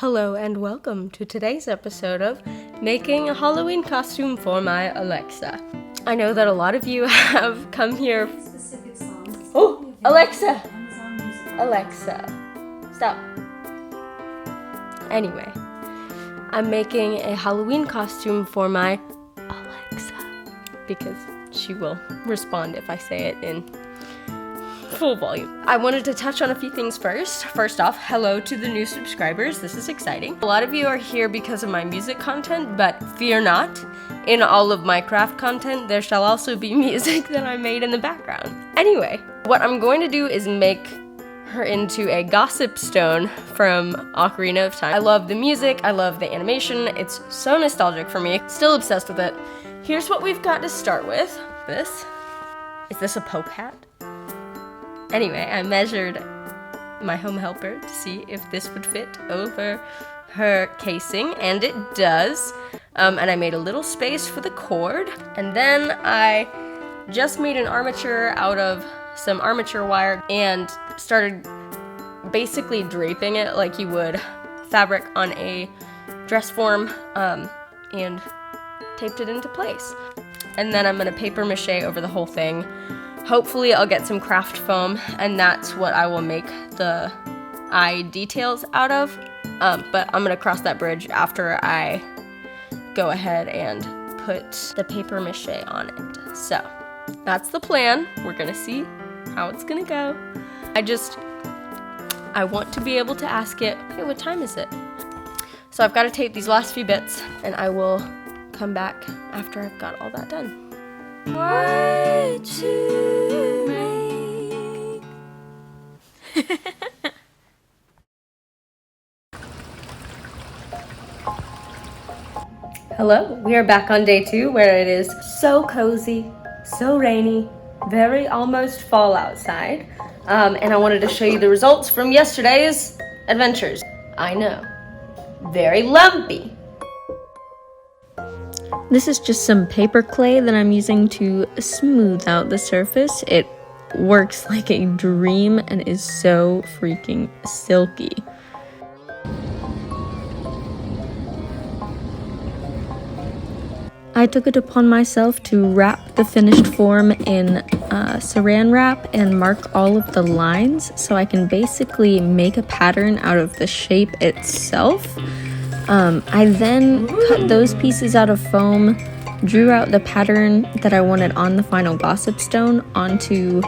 Hello and welcome to today's episode of Making a Halloween Costume for My Alexa. I know that a lot of you have come here. Oh, Alexa! Alexa, stop. Anyway, I'm making a Halloween costume for my Alexa because she will respond if I say it in full volume. I wanted to touch on a few things first. First off, hello to the new subscribers. This is exciting. A lot of you are here because of my music content, but fear not. In all of my craft content, there shall also be music that I made in the background. Anyway, what I'm going to do is make her into a gossip stone from Ocarina of Time. I love the music, I love the animation, it's so nostalgic for me. Still obsessed with it. Here's what we've got to start with. Is this a poke hat? Anyway, I measured my home helper to see if this would fit over her casing, and it does. And I made a little space for the cord, and then I just made an armature out of some armature wire and started basically draping it like you would fabric on a dress form, and taped it into place. And then I'm gonna paper mache over the whole thing. Hopefully I'll get some craft foam, and that's what I will make the eye details out of. But I'm gonna cross that bridge after I go ahead and put the paper mache on it. So that's the plan. We're gonna see how it's gonna go. I want to be able to ask it, hey, what time is it? So I've got to tape these last few bits, and I will come back after I've got all that done. What to make? Hello, we are back on day 2 where it is so cozy, so rainy, very almost fall outside. And I wanted to show you the results from yesterday's adventures. I know, very lumpy. This is just some paper clay that I'm using to smooth out the surface. It works like a dream and is so freaking silky. I took it upon myself to wrap the finished form in saran wrap and mark all of the lines so I can basically make a pattern out of the shape itself. I then cut those pieces out of foam, drew out the pattern that I wanted on the final gossip stone onto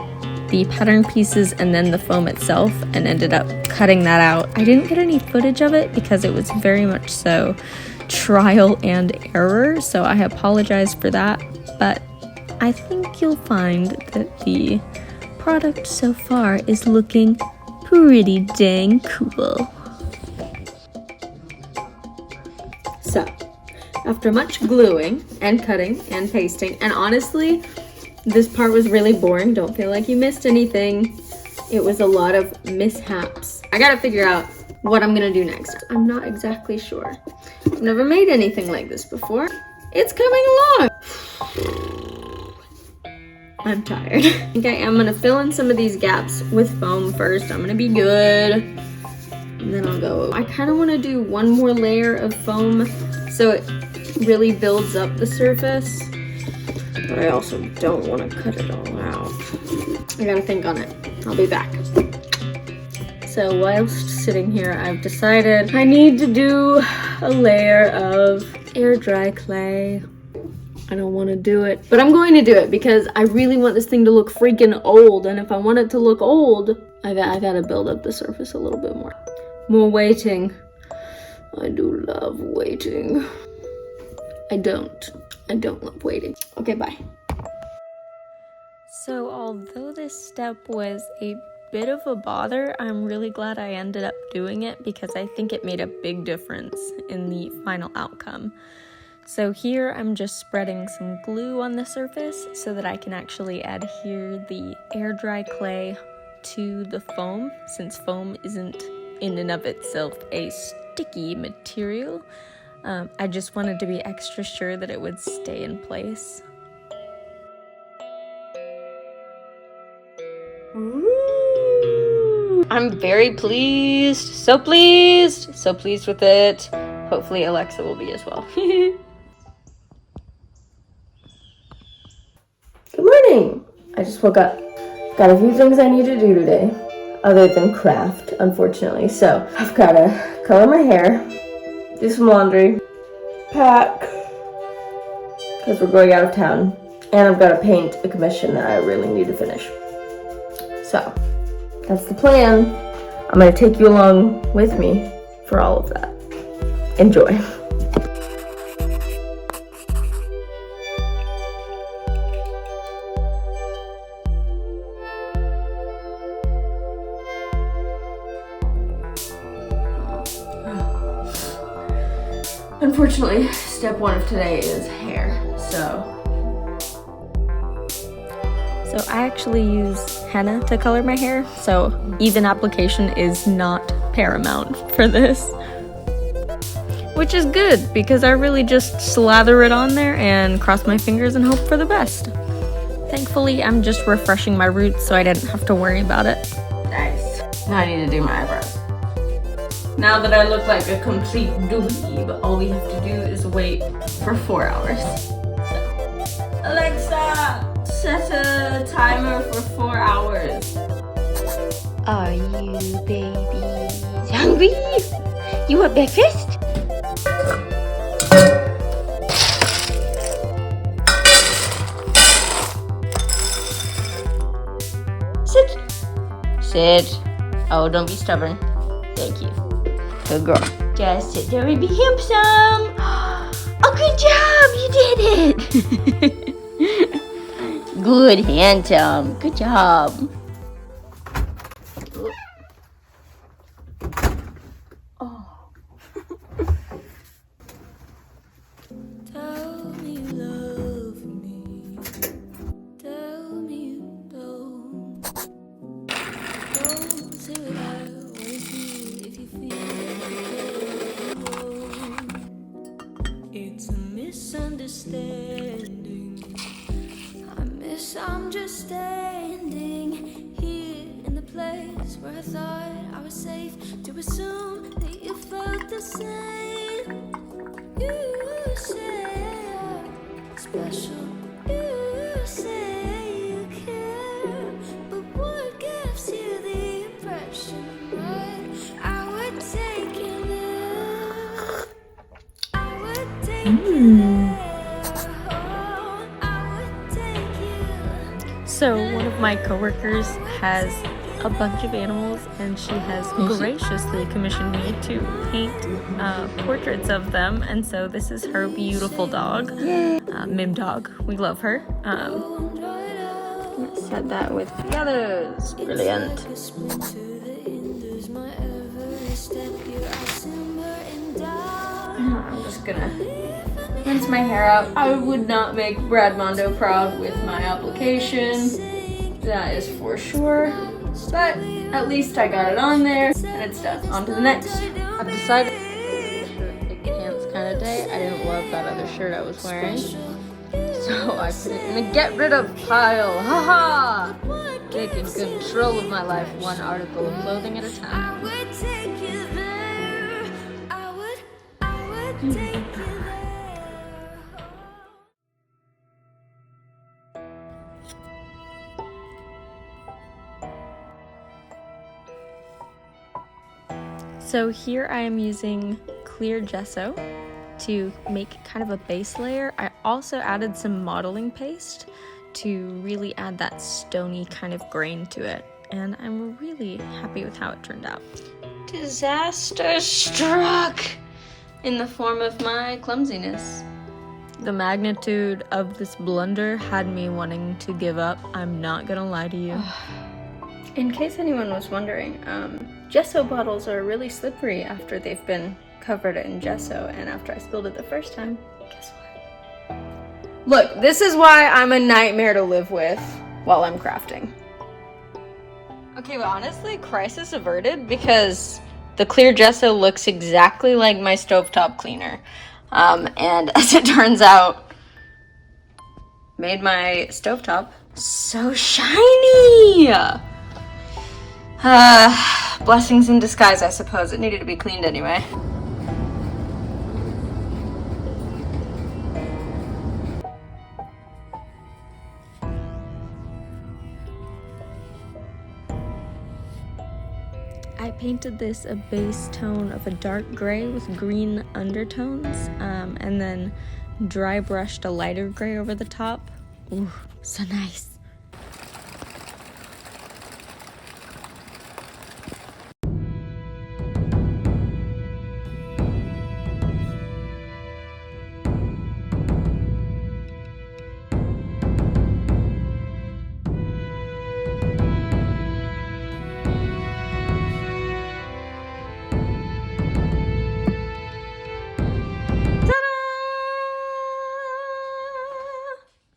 the pattern pieces and then the foam itself, and ended up cutting that out. I didn't get any footage of it because it was very much so trial and error, so I apologize for that, but I think you'll find that the product so far is looking pretty dang cool. So, after much gluing and cutting and pasting, and honestly, this part was really boring. Don't feel like you missed anything. It was a lot of mishaps. I gotta figure out what I'm gonna do next. I'm not exactly sure. I've never made anything like this before. It's coming along. I'm tired. I think I am gonna fill in some of these gaps with foam first. I'm gonna be good. And then I'll go. I kind of want to do one more layer of foam so it really builds up the surface, but I also don't want to cut it all out. I gotta think on it. I'll be back. So whilst sitting here, I've decided I need to do a layer of air dry clay. I don't want to do it, but I'm going to do it because I really want this thing to look freaking old, and if I want it to look old, I gotta build up the surface a little bit more. More waiting. I do love waiting. I don't love waiting. Okay, bye. So although this step was a bit of a bother, I'm really glad I ended up doing it because I think it made a big difference in the final outcome. So here I'm just spreading some glue on the surface so that I can actually adhere the air dry clay to the foam, since foam isn't in and of itself a sticky material. I just wanted to be extra sure that it would stay in place. Ooh. I'm very pleased. So pleased. So pleased with it. Hopefully Alexa will be as well. Good morning. I just woke up. Got a few things I need to do today, other than craft, unfortunately. So I've got to color my hair, do some laundry, pack, because we're going out of town, and I've got to paint a commission that I really need to finish. So that's the plan. I'm going to take you along with me for all of that. Enjoy. Unfortunately, step one of today is hair, so I actually use henna to color my hair, so even application is not paramount for this. Which is good, because I really just slather it on there and cross my fingers and hope for the best. Thankfully, I'm just refreshing my roots, so I didn't have to worry about it. nice. Now I need to do my eyebrows. Now that I look like a complete dweeb, all we have to do is wait for 4 hours. So, Alexa, set a timer for 4 hours. Are you babies hungry? You want breakfast? Sit. Sit. Oh, don't be stubborn. Thank you. Good girl. Just sit there and be handsome. Oh, good job. You did it. Good, handsome. Good job. Tell me you love me. Tell me you don't. Don't say what I wanna hear if you feel alone. It's a misunderstanding. I'm just standing here in the place where I thought I was safe to assume that you felt the same. You say I'm special. You say you care, but what gives you the impression that I would take you there? I would take you there. Oh, I would take you. So one of my coworkers has a bunch of animals, and she has graciously commissioned me to paint portraits of them, and so this is her beautiful dog, Mim Dog. We love her. Let's set that with the others. Brilliant. I'm just gonna rinse my hair out. I would not make Brad Mondo proud with my application. That is for sure. But at least I got it on there, and it's done. On to the next. I've decided a pants kind of day. I didn't love that other shirt I was wearing, so I put it in the get rid of pile. Haha! Taking control of my life, one article of clothing at a time. I would take you there. I would take you there. So here I am using clear gesso to make kind of a base layer. I also added some modeling paste to really add that stony kind of grain to it, and I'm really happy with how it turned out. Disaster struck in the form of my clumsiness. The magnitude of this blunder had me wanting to give up. I'm not gonna lie to you. In case anyone was wondering, gesso bottles are really slippery after they've been covered in gesso, and after I spilled it the first time, guess what? Look, this is why I'm a nightmare to live with while I'm crafting. Okay, but honestly, crisis averted, because the clear gesso looks exactly like my stovetop cleaner. And as it turns out, made my stovetop so shiny! Blessings in disguise, I suppose. It needed to be cleaned anyway. I painted this a base tone of a dark gray with green undertones, and then dry brushed a lighter gray over the top. Ooh, so nice.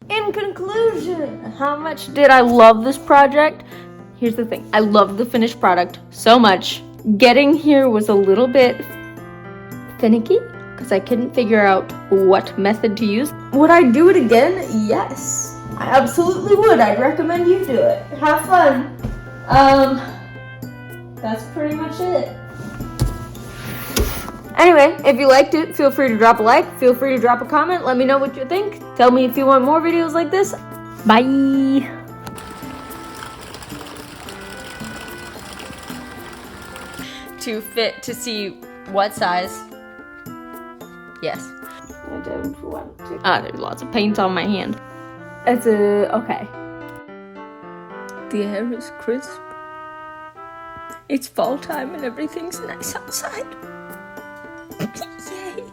In conclusion, how much did I love this project? Here's the thing. I loved the finished product so much. Getting here was a little bit finicky because I couldn't figure out what method to use. Would I do it again? Yes. I absolutely would. I'd recommend you do it. Have fun. That's pretty much it. Anyway, if you liked it, feel free to drop a like, feel free to drop a comment, let me know what you think. Tell me if you want more videos like this. Bye! To fit, to see what size. Yes. I don't want to. There's lots of paint on my hand. It's okay. The air is crisp. It's fall time and everything's nice outside. Yay!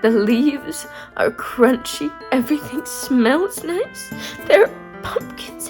The leaves are crunchy. Everything smells nice. There are pumpkins